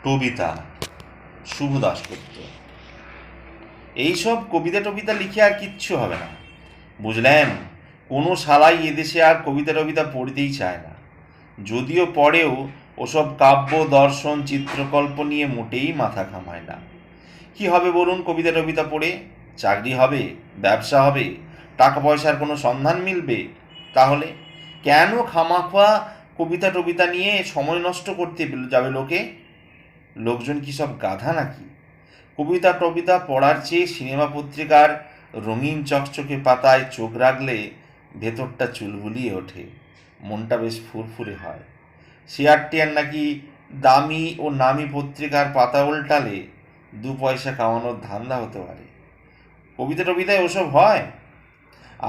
কবিতা শুভ দাশগুপ্ত। এইসব কবিতা টবিতা লিখে আর কিচ্ছু হবে না, বুঝলেন? কোনো শালাই এদেশে আর কবিতা টবিতা পড়তেই চায় না। যদিও পড়েও ওসব কাব্য দর্শন চিত্রকল্প নিয়ে মোটেই মাথা ঘামায় না। কি হবে বলুন কবিতা টবিতা পড়ে? চাকরি হবে, ব্যবসা হবে, টাকা পয়সার কোনো সন্ধান মিলবে? তাহলে কেন খামাখা কবিতা টবিতা নিয়ে সময় নষ্ট করতে যাবে লোকে? লোকজন কি সব গাধা নাকি? কবিতা টবিতা পড়ার চেয়ে সিনেমা পত্রিকার রঙিন চকচকে পাতায় চোখ রাখলে ভেতরটা চুলবুলিয়ে ওঠে, মনটা বেশ ফুরফুরে হয়। শেয়ার টেয়ার নাকি দামি ও নামি পত্রিকার পাতা উল্টালে 2 পয়সা কামানোর ধান্দা হতে পারে। কবিতা টবিতায় ওসব হয়?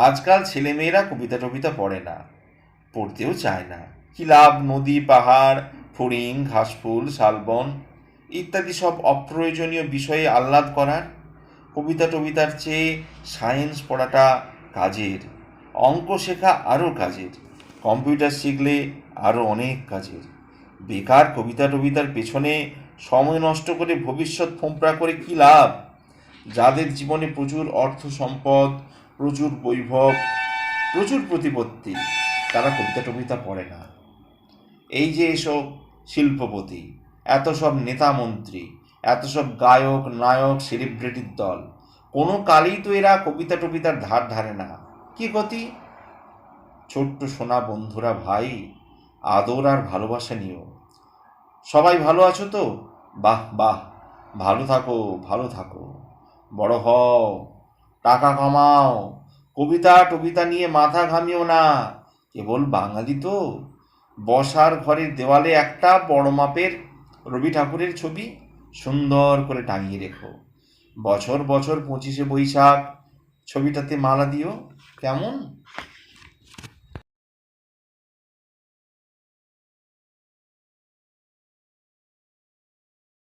আজকাল ছেলেমেয়েরা কবিতা টবিতা পড়ে না, পড়তেও চায় না। কি লাভ নদী পাহাড় ফড়িং ঘাসফুল শালবন ইত্যাদি সব অপ্রয়োজনীয় বিষয়ে আহ্লাদ করার? কবিতা টবিতার চেয়ে সায়েন্স পড়াটা কাজের, অঙ্ক শেখা আরও কাজের, কম্পিউটার শিখলে আরও অনেক কাজের। বেকার কবিতা টবিতার পেছনে সময় নষ্ট করে ভবিষ্যৎ ফোঁপড়া করে কি লাভ? যাদের জীবনে প্রচুর অর্থ সম্পদ, প্রচুর বৈভব, প্রচুর প্রতিপত্তি, তারা কবিতা টবিতা পড়ে না। এই যে এসব শিল্পপতি, এত সব নেতা মন্ত্রী, এত সব গায়ক নায়ক সেলিব্রিটির দল, কোনো কালেই তো এরা কবিতা টবিতার ধার ধারে না। কি গতি? ছোট্ট সোনা বন্ধুরা ভাই, আদর আর ভালোবাসা নিও। সবাই ভালো আছো তো? বাহ বাহ, ভালো থাকো ভালো থাকো, বড় হও, টাকা কামাও, কবিতা টবিতা নিয়ে মাথা ঘামিও না। কেবল বাঙালি তো, বসার ঘরের দেওয়ালে একটা বড় মাপের রবি ঠাকুরের ছবি সুন্দর করে টাঙিয়ে রেখো। বছর বছর 25শে বৈশাখ ছবিটাতে মালা দিও, কেমন?